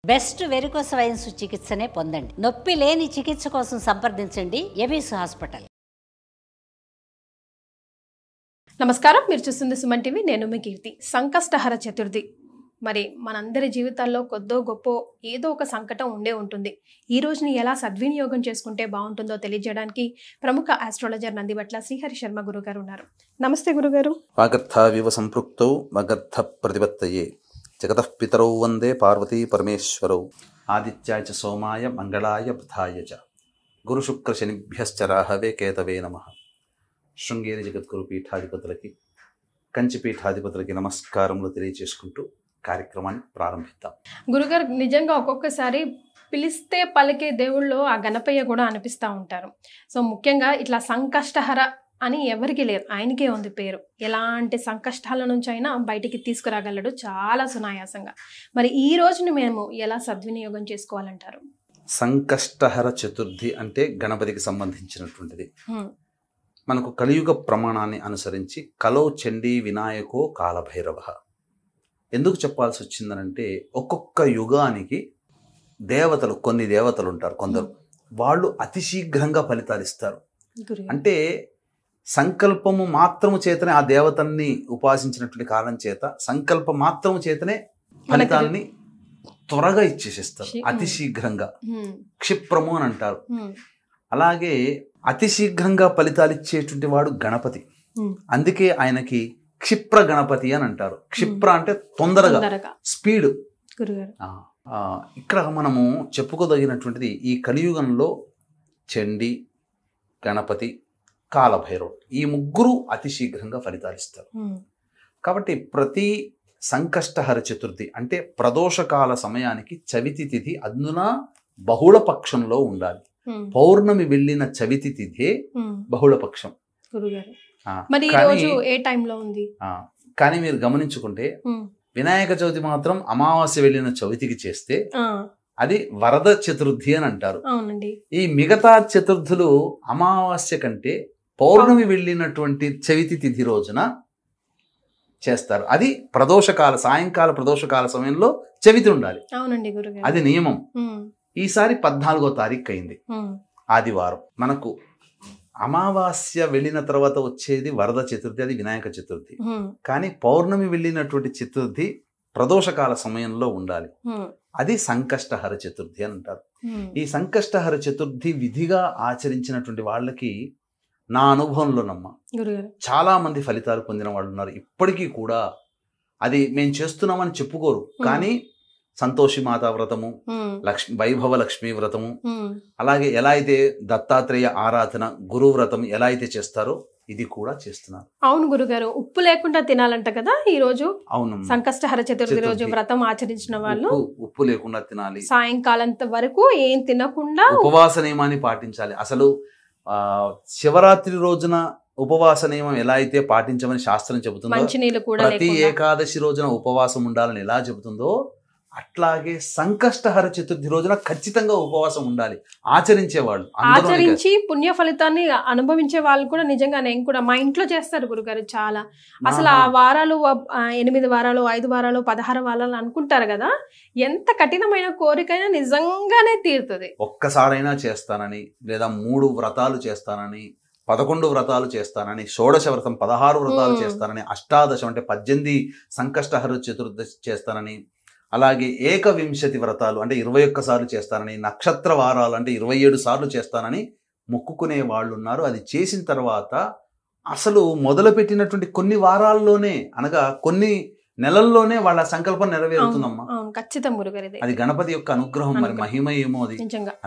Best varicose veins చికిత్సనే పొందండి. నొప్పి లేని చికిత్స కోసం సంప్రదించండి ఎబిస్ హాస్పిటల్. నమస్కారం, మీరు చూస్తుంది సుమన్ టీవీ. నేను మీ కీర్తి. సంకష్టహర చతుర్థి. మరి మనందరి జీవితాల్లో కొద్దో గొప్ప ఏదో ఒక సంకటం ఉండే ఉంటుంది. ఈ రోజుని ఎలా సద్వినియోగం చేసుకుంటే బాగుంటుందో తెలియజేయడానికి ప్రముఖ ఆస్ట్రాలజర్ నందిబట్ల శ్రీహరి శర్మ గురుగారు ఉన్నారు. నమస్తే గురుగారు. వాగర్థావివ సంపృక్తౌ మగర్థ ప్రతిపత్తయే జగతః పితరౌ వందే పార్వతీ పరమేశ్వరౌ ఆదిత్యాయ చ సోమాయ మంగళాయ బుధాయ చ గురు శుక్ర శనిభ్యశ్చ రాహవే కేతవే నమః. శృంగేరి జగద్గురు పీఠాధిపతులకి, కంచి పీఠాధిపతులకి నమస్కారములు తెలియజేసుకుంటూ కార్యక్రమాన్ని ప్రారంభిద్దాం. గురుగారు, నిజంగా ఒక్కొక్కసారి పిలిస్తే పలికే దేవుళ్ళు ఆ గణపయ్య కూడా అనిపిస్తూ ఉంటారు. సో ముఖ్యంగా ఇట్లా సంకష్టహర అని ఎవరికి లేదు, ఆయనకే ఉంది పేరు. ఎలాంటి సంకష్టాల నుంచి అయినా బయటికి తీసుకురాగలడు చాలా సునాయాసంగా. మరి ఈ రోజుని మేము ఎలా సద్వినియోగం చేసుకోవాలంటారు? సంకష్టహర చతుర్థి అంటే గణపతికి సంబంధించినటువంటిది. మనకు కలియుగ ప్రమాణాన్ని అనుసరించి కలో చండీ వినాయకో కాలభైరవ ఎందుకు చెప్పాల్సి వచ్చిందనంటే, ఒక్కొక్క యుగానికి దేవతలు, కొన్ని దేవతలు ఉంటారు, కొందరు వాళ్ళు అతి శీఘ్రంగా ఫలితాలు ఇస్తారు. అంటే సంకల్పము మాత్రము చేతనే ఆ దేవతల్ని ఉపాసించినటువంటి కారణం చేత సంకల్ప మాత్రము చేతనే ఫలితాలని త్వరగా ఇచ్చేసేస్తారు, అతి శీఘ్రంగా. క్షిప్రము అని అంటారు. అలాగే అతి శీఘ్రంగా ఫలితాలు ఇచ్చేటువంటి వాడు గణపతి. అందుకే ఆయనకి క్షిప్ర గణపతి అని అంటారు. క్షిప్ర అంటే తొందరగా, స్పీడ్. ఇక్కడ మనము చెప్పుకోదగినటువంటిది, ఈ కలియుగంలో చండి, గణపతి, కాలభైరవుడు, ఈ ముగ్గురు అతి శీఘ్రంగా ఫలితాలు ఇస్తారు. కాబట్టి ప్రతి సంకష్టహర చతుర్థి అంటే ప్రదోషకాల సమయానికి చవితి తిథి అందున బహుళ పక్షంలో ఉండాలి. పౌర్ణమి వెళ్ళిన చవితి తిథే బహుళ పక్షం. మరి ఈ రోజు ఏ టైంలో ఉంది? కానీ మీరు గమనించుకుంటే వినాయక చవితి మాత్రం అమావాస్య వెళ్ళిన చవితికి చేస్తే అది వరద చతుర్థి అని అంటారు. ఈ మిగతా చతుర్థులు అమావాస్య కంటే పౌర్ణమి వెళ్ళినటువంటి చవితి తిథి రోజున చేస్తారు. అది ప్రదోషకాల, సాయంకాల ప్రదోషకాల సమయంలో చవితి ఉండాలి. అది నియమం. ఈసారి 14వ తారీఖు అయింది, ఆదివారం. మనకు అమావాస్య వెళ్ళిన తర్వాత వచ్చేది వరద చతుర్థి, అది వినాయక చతుర్థి. కానీ పౌర్ణమి వెళ్ళినటువంటి చతుర్థి ప్రదోషకాల సమయంలో ఉండాలి, అది సంకష్టహర చతుర్థి అని అంటారు. ఈ సంకష్టహర చతుర్థి విధిగా ఆచరించినటువంటి వాళ్ళకి నా అనుభవంలోనమ్మ చాలా మంది ఫలితాలు పొందిన వాళ్ళు ఉన్నారు. ఇప్పటికీ కూడా అది మేము చేస్తున్నామని చెప్పుకోరు, కానీ సంతోషి మాతా వ్రతము, వైభవ లక్ష్మీ వ్రతము, అలాగే ఎలా అయితే దత్తాత్రేయ ఆరాధన, గురు వ్రతం ఎలా అయితే చేస్తారో ఇది కూడా చేస్తున్నారు. అవును గురుగారు, ఉప్పు లేకుండా తినాలంట కదా ఈ రోజు. అవును, సంకష్టహర చతుర్థి రోజు వ్రతం ఆచరించిన వాళ్ళు ఉప్పు లేకుండా తినాలి. సాయంకాలం వరకు ఏం తినకుండా ఉపవాస నియమాన్ని పాటించాలి. అసలు శివరాత్రి రోజున ఉపవాస నియమం ఎలా అయితే పాటించమని శాస్త్రం చెబుతుందో, ప్రతి ఏకాదశి రోజున ఉపవాసం ఉండాలని ఎలా చెబుతుందో, అట్లాగే సంకష్టహర చతుర్థి రోజున ఖచ్చితంగా ఉపవాసం ఉండాలి ఆచరించేవాళ్ళు. ఆచరించి పుణ్య ఫలితాన్ని అనుభవించే వాళ్ళు కూడా నిజంగా నేను కూడా మా ఇంట్లో చేస్తారు గురుగారు. చాలా అసలు ఆ వారాలు 8 వారాలు, 5 వారాలు, 16 వారాలు అనుకుంటారు కదా, ఎంత కఠినమైన కోరికైనా నిజంగానే తీరుతుంది. ఒక్కసారైనా చేస్తానని, లేదా 3 వ్రతాలు చేస్తానని, 11 వ్రతాలు చేస్తానని, షోడశ వ్రతం 16 వ్రతాలు చేస్తానని, అష్టాదశం అంటే 18 సంకష్టహర చతుర్థి చేస్తానని, అలాగే 21 వ్రతాలు అంటే 21 సార్లు చేస్తానని, నక్షత్ర వారాలు అంటే 27 సార్లు చేస్తానని మొక్కుకునే వాళ్ళు ఉన్నారు. అది చేసిన తర్వాత అసలు మొదలుపెట్టినటువంటి కొన్ని వారాల్లోనే, అనగా కొన్ని నెలల్లోనే వాళ్ళ సంకల్పం నెరవేరుతుందమ్మా. అది గణపతి యొక్క అనుగ్రహం, మరి మహిమ ఏమో అది.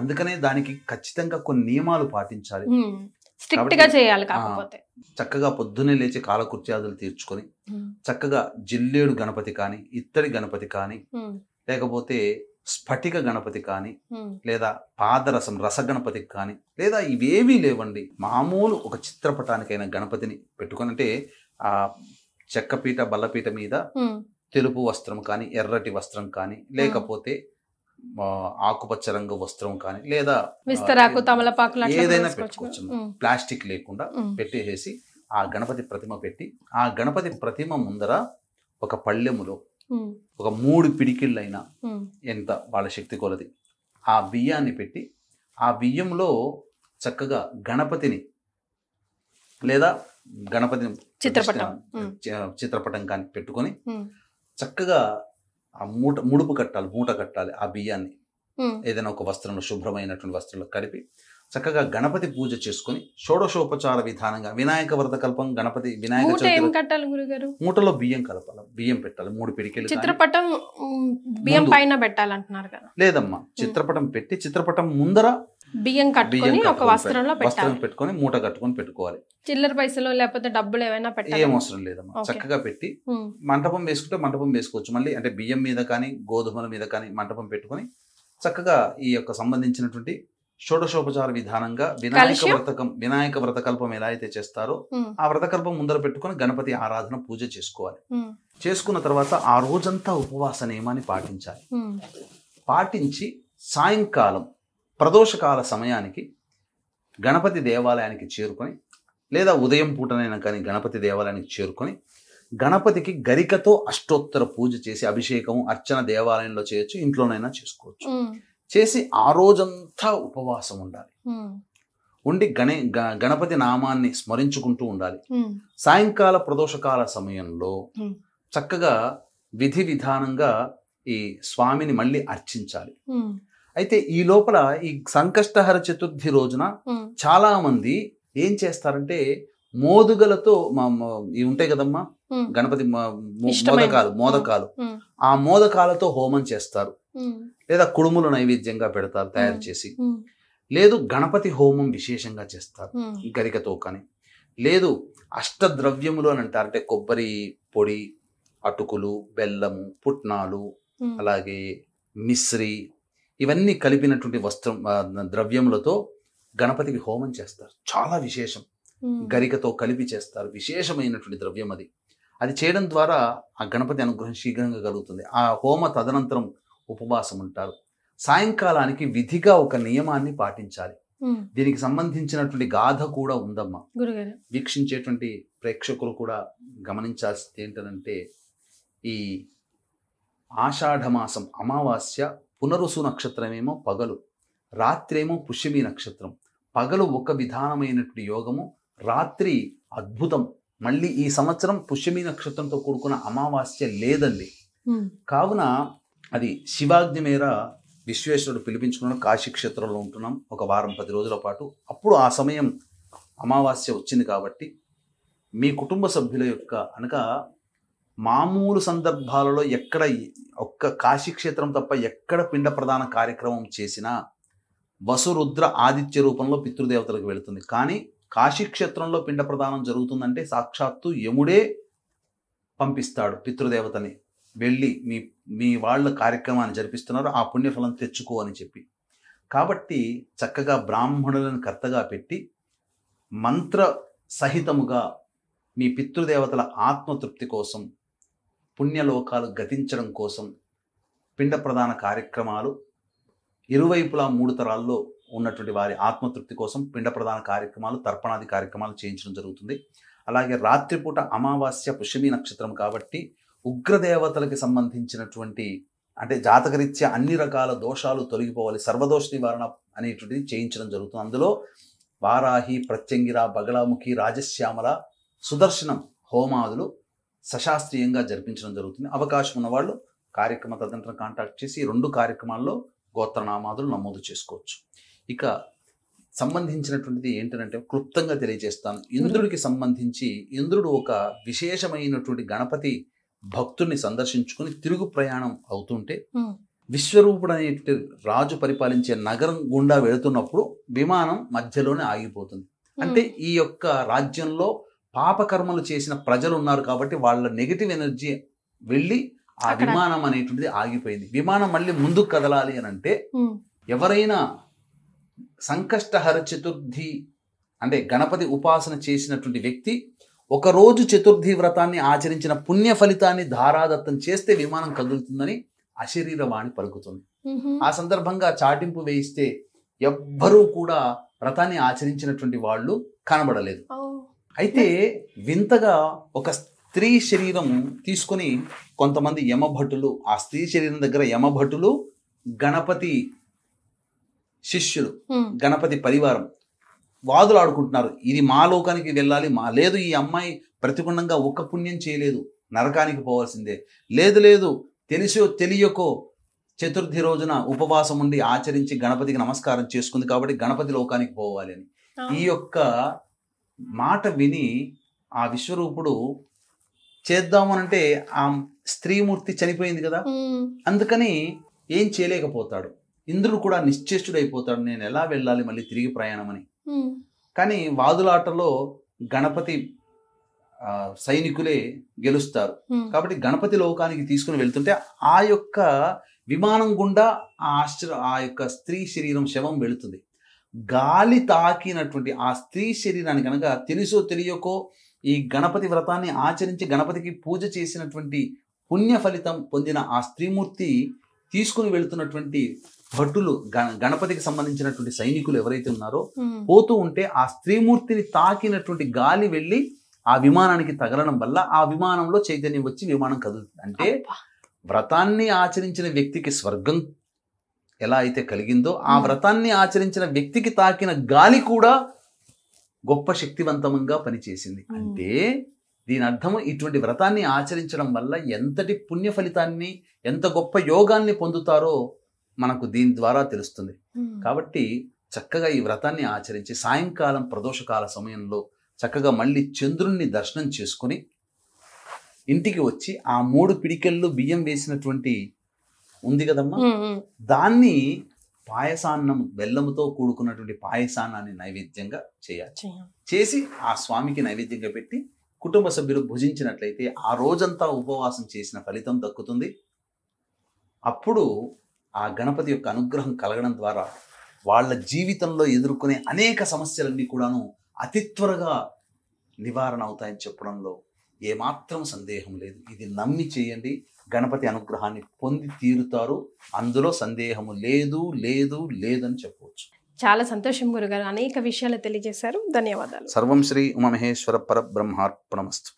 అందుకనే దానికి ఖచ్చితంగా కొన్ని నియమాలు పాటించాలి, స్ట్రిక్ట్ గా చేయాలి. కాకపోతే చక్కగా పొద్దున్నే లేచి కాలకృత్యాదులు తీర్చుకొని చక్కగా జిల్లేడు గణపతి కానీ, ఇత్తడి గణపతి కానీ, లేకపోతే స్ఫటిక గణపతి కానీ, లేదా పాదరసం రస గణపతికి కానీ, లేదా ఇవేవీ లేవండి, మామూలు ఒక చిత్రపటానికైనా గణపతిని పెట్టుకొని, అంటే ఆ చెక్కపీట బల్లపీట మీద తెలుపు వస్త్రం కానీ, ఎర్రటి వస్త్రం కానీ, లేకపోతే ఆకుపచ్చ రంగు వస్త్రం కానీ, లేదా ఏదైనా పెట్టుకోవచ్చు, ప్లాస్టిక్ లేకుండా పెట్టేసి ఆ గణపతి ప్రతిమ పెట్టి, ఆ గణపతి ప్రతిమ ముందర ఒక పళ్ళెములో ఒక 3 పిడికిళ్ళైనా ఎంత వాళ్ళ శక్తి కొలది ఆ బియ్యాన్ని పెట్టి ఆ బియ్యంలో చక్కగా గణపతిని లేదా గణపతిని చిత్రపటం కానీ పెట్టుకొని చక్కగా ఆ ముడుపు కట్టాలి, మూట కట్టాలి ఆ బియ్యాన్ని ఏదైనా ఒక వస్త్రంలో, శుభ్రమైనటువంటి వస్త్రంలో కలిపి చక్కగా గణపతి పూజ చేసుకుని షోడశోపచార విధానంగా వినాయక వ్రత కల్పం గణపతి వినాయక చవితి మూటలో బియ్యం కలపాలి, బియ్యం పెట్టాలి 3 పిడికెలు. చిత్రపటం బియ్యం పైన పెట్టాలంటున్నారు కదా? లేదమ్మా, చిత్రపటం పెట్టి చిత్రపటం ముందర బియ్యం కట్టుకొని ఒక వస్త్రంలో పెట్టుకొని మూట కట్టుకొని పెట్టుకోవాలి. చిల్లర పైసలు లేకపోతే డబ్బులు ఏమైనా పెట్టాలి? ఏం అవసరం లేదమ్మా, చక్కగా పెట్టి మంటపం వేసుకుంటే మంటపం వేసుకోవచ్చు. మళ్ళీ అంటే బియ్యం మీద కానీ గోధుమల మీద కానీ మంటపం పెట్టుకొని చక్కగా ఈ యొక్క సంబంధించినటువంటి షోడశోపచార విధానంగా వినాయక వ్రతకల్పం ఎలా అయితే చేస్తారో ఆ వ్రతకల్పం ముందర పెట్టుకొని గణపతి ఆరాధన పూజ చేసుకోవాలి. చేసుకున్న తర్వాత ఆ రోజంతా ఉపవాస నియమాన్ని పాటించాలి. పాటించి సాయంకాలం ప్రదోషకాల సమయానికి గణపతి దేవాలయానికి చేరుకొని లేదా ఉదయం పూటనైనా కానీ గణపతి దేవాలయానికి చేరుకొని గణపతికి గరికతో అష్టోత్తర పూజ చేసి అభిషేకం అర్చన దేవాలయంలో చేయొచ్చు, ఇంట్లోనైనా చేసుకోవచ్చు. చేసి ఆ రోజంతా ఉపవాసం ఉండాలి. ఉండి గణపతి నామాన్ని స్మరించుకుంటూ ఉండాలి. సాయంకాల ప్రదోషకాల సమయంలో చక్కగా విధి విధానంగా ఈ స్వామిని మళ్ళీ అర్చించాలి. అయితే ఈ లోపల ఈ సంకష్టహర చతుర్థి రోజున చాలా మంది ఏం చేస్తారంటే మోదుగలతో ఇవి ఉంటాయి కదమ్మా గణపతి మోదకాలు ఆ మోదకాలతో హోమం చేస్తారు, లేదా కుడుములు నైవేద్యంగా పెడతారు తయారు చేసి, లేదు గణపతి హోమం విశేషంగా చేస్తారు గరికతో కానీ, లేదు అష్టద్రవ్యములు అని అంటారు. అంటే కొబ్బరి పొడి, అటుకులు, బెల్లము, పుట్నాలు, అలాగే మిశ్రి, ఇవన్నీ కలిపినటువంటి ద్రవ్యములతో గణపతికి హోమం చేస్తారు. చాలా విశేషం, గరికతో కలిపి చేస్తారు. విశేషమైనటువంటి ద్రవ్యం అది. అది చేయడం ద్వారా ఆ గణపతి అనుగ్రహం శీఘ్రంగా కలుగుతుంది. ఆ హోమ తదనంతరం ఉపవాసం ఉంటారు. సాయంకాలానికి విధిగా ఒక నియమాన్ని పాటించాలి. దీనికి సంబంధించినటువంటి గాథ కూడా ఉందమ్మా. వీక్షించేటువంటి ప్రేక్షకులు కూడా గమనించాల్సింది ఏంటంటే, ఈ ఆషాఢమాసం అమావాస్య పునరుసు నక్షత్రమేమో పగలు, రాత్రేమో పుష్యమి నక్షత్రం. పగలు ఒక విధానమైనటువంటి యోగము, రాత్రి అద్భుతం. మళ్ళీ ఈ సంవత్సరం పుష్యమి నక్షత్రంతో కూడుకున్న అమావాస్య లేదండి. కావున అది శివాజ్ఞ మేర విశ్వేశ్వరుడు పిలిపించుకున్న కాశీ క్షేత్రంలో ఉంటున్నాం ఒక వారం 10 రోజుల పాటు. అప్పుడు ఆ సమయం అమావాస్య వచ్చింది కాబట్టి మీ కుటుంబ సభ్యుల యొక్క అనగా మామూలు సందర్భాలలో ఎక్కడ ఒక్క కాశీ క్షేత్రం తప్ప ఎక్కడ పిండ ప్రదాన కార్యక్రమం చేసినా వసురుద్ర ఆదిత్య రూపంలో పితృదేవతలకు వెళుతుంది. కానీ కాశీ క్షేత్రంలో పిండ ప్రదానం జరుగుతుందంటే సాక్షాత్తు యముడే పంపిస్తాడు పితృదేవతని, వెళ్ళి మీ వాళ్ళ కార్యక్రమాన్ని జరిపిస్తున్నారు, ఆ పుణ్యఫలం తెచ్చుకో అని చెప్పి. కాబట్టి చక్కగా బ్రాహ్మణులను కర్తగా పెట్టి మంత్ర సహితముగా మీ పితృదేవతల ఆత్మతృప్తి కోసం, పుణ్యలోకాలు గతించడం కోసం పిండ ప్రదాన కార్యక్రమాలు ఇరువైపులా 3 తరాల్లో ఉన్నటువంటి వారి ఆత్మతృప్తి కోసం పిండ ప్రదాన కార్యక్రమాలు, తర్పణాది కార్యక్రమాలు చేయించడం జరుగుతుంది. అలాగే రాత్రిపూట అమావాస్య పుష్యమి నక్షత్రం కాబట్టి ఉగ్రదేవతలకి సంబంధించినటువంటి అంటే జాతకరీత్యా అన్ని రకాల దోషాలు తొలగిపోవాలి, సర్వదోష నివారణ అనేటువంటిది చేయించడం జరుగుతుంది. అందులో వారాహి, ప్రత్యంగిర, బగళాముఖి, రాజశ్యామల, సుదర్శనం హోమాదులు సశాస్త్రీయంగా జరిపించడం జరుగుతుంది. అవకాశం ఉన్నవాళ్ళు కార్యక్రమ తదనంతరం కాంటాక్ట్ చేసి 2 కార్యక్రమాల్లో గోత్రనామాదులు నమోదు చేసుకోవచ్చు. ఇక సంబంధించినటువంటిది ఏంటంటే క్లుప్తంగా తెలియజేస్తాను. ఇంద్రుడికి సంబంధించి ఇంద్రుడు ఒక విశేషమైనటువంటి గణపతి భక్తుడిని సందర్శించుకుని తిరుగు ప్రయాణం అవుతుంటే విశ్వరూపుడు అనేటువంటి రాజు పరిపాలించే నగరం గుండా వెళుతున్నప్పుడు విమానం మధ్యలోనే ఆగిపోతుంది. అంటే ఈ యొక్క రాజ్యంలో పాపకర్మలు చేసిన ప్రజలు ఉన్నారు కాబట్టి వాళ్ళ నెగిటివ్ ఎనర్జీ వెళ్ళి ఆ విమానం అనేటువంటిది ఆగిపోయింది. విమానం మళ్ళీ ముందుకు కదలాలి అని అంటే ఎవరైనా సంకష్టహర చతుర్థి అంటే గణపతి ఉపాసన చేసినటువంటి వ్యక్తి ఒకరోజు చతుర్థి వ్రతాన్ని ఆచరించిన పుణ్య ఫలితాన్ని ధారాదత్తం చేస్తే విమానం కదులుతుందని అశరీరవాణి పలుకుతుంది. ఆ సందర్భంగా చాటింపు వేయిస్తే ఎవ్వరూ కూడా వ్రతాన్ని ఆచరించినటువంటి వాళ్ళు కనబడలేదు. అయితే వింతగా ఒక స్త్రీ శరీరం తీసుకొని కొంతమంది యమభటులు, ఆ స్త్రీ శరీరం దగ్గర యమభటులు, గణపతి శిష్యులు, గణపతి పరివారం వాదులు ఆడుకుంటున్నారు. ఇది మా లోకానికి వెళ్ళాలి, లేదు ఈ అమ్మాయి ప్రతిగుణంగా ఒక్క పుణ్యం చేయలేదు, నరకానికి పోవాల్సిందే, లేదు తెలిసో తెలియకో చతుర్థి రోజున ఉపవాసం ఉండి ఆచరించి గణపతికి నమస్కారం చేసుకుంది కాబట్టి గణపతి లోకానికి పోవాలి అని. ఈ యొక్క మాట విని ఆ విశ్వరూపుడు చేద్దామనంటే ఆ స్త్రీమూర్తి చనిపోయింది కదా, అందుకని ఏం చేయలేకపోతాడు. ఇంద్రుడు కూడా నిశ్చేష్టుడైపోతాడు, నేను ఎలా వెళ్ళాలి మళ్ళీ తిరిగి ప్రయాణం అని. కానీ వాదులాటలో గణపతి సైనికులే గెలుస్తారు కాబట్టి గణపతి లోకానికి తీసుకుని వెళ్తుంటే ఆ యొక్క విమానం గుండా ఆ యొక్క స్త్రీ శరీరం శవం వెళుతుంది. గాలి తాకినటువంటి ఆ స్త్రీ శరీరాన్ని కనుక తెలుసో తెలియకో ఈ గణపతి వ్రతాన్ని ఆచరించి గణపతికి పూజ చేసినటువంటి పుణ్య ఫలితం పొందిన ఆ స్త్రీమూర్తి తీసుకుని వెళుతున్నటువంటి భటులు, గణపతికి సంబంధించినటువంటి సైనికులు ఎవరైతే ఉన్నారో పోతూ ఉంటే ఆ స్త్రీమూర్తిని తాకినటువంటి గాలి వెళ్ళి ఆ విమానానికి తగలడం వల్ల ఆ విమానంలో చైతన్యం వచ్చి విమానం కదులుతుంది. అంటే వ్రతాన్ని ఆచరించిన వ్యక్తికి స్వర్గం ఎలా అయితే కలిగిందో ఆ వ్రతాన్ని ఆచరించిన వ్యక్తికి తాకిన గాలి కూడా గొప్ప శక్తివంతంగా పనిచేసింది. అంటే దీని అర్థం ఇటువంటి వ్రతాన్ని ఆచరించడం వల్ల ఎంతటి పుణ్య ఫలితాన్ని, ఎంత గొప్ప యోగాన్ని పొందుతారో మనకు దీని ద్వారా తెలుస్తుంది. కాబట్టి చక్కగా ఈ వ్రతాన్ని ఆచరించి సాయంకాలం ప్రదోషకాల సమయంలో చక్కగా మళ్ళీ చంద్రుణ్ణి దర్శనం చేసుకుని ఇంటికి వచ్చి ఆ 3 పిడికెళ్ళు బియ్యం వేసినటువంటి ఉంది కదమ్మా, దాన్ని పాయసాన్నం, బెల్లముతో కూడుకున్నటువంటి పాయసాన్నాన్ని నైవేద్యంగా చేయాలి. చేసి ఆ స్వామికి నైవేద్యంగా పెట్టి కుటుంబ సభ్యులు భుజించినట్లయితే ఆ రోజంతా ఉపవాసం చేసిన ఫలితం దక్కుతుంది. అప్పుడు ఆ గణపతి యొక్క అనుగ్రహం కలగడం ద్వారా వాళ్ళ జీవితంలో ఎదుర్కొనే అనేక సమస్యలన్నీ కూడాను అతి త్వరగా నివారణ అవుతాయని చెప్పడంలో ఏమాత్రం సందేహం లేదు. ఇది నమ్మి చేయండి, గణపతి అనుగ్రహాన్ని పొంది తీరుతారు, అందులో సందేహము లేదని చెప్పవచ్చు. చాలా సంతోషం గురుగారు, అనేక విషయాలు తెలియజేశారు. ధన్యవాదాలు. సర్వం శ్రీ ఉమామహేశ్వర పరబ్రహ్మార్పణమస్తు.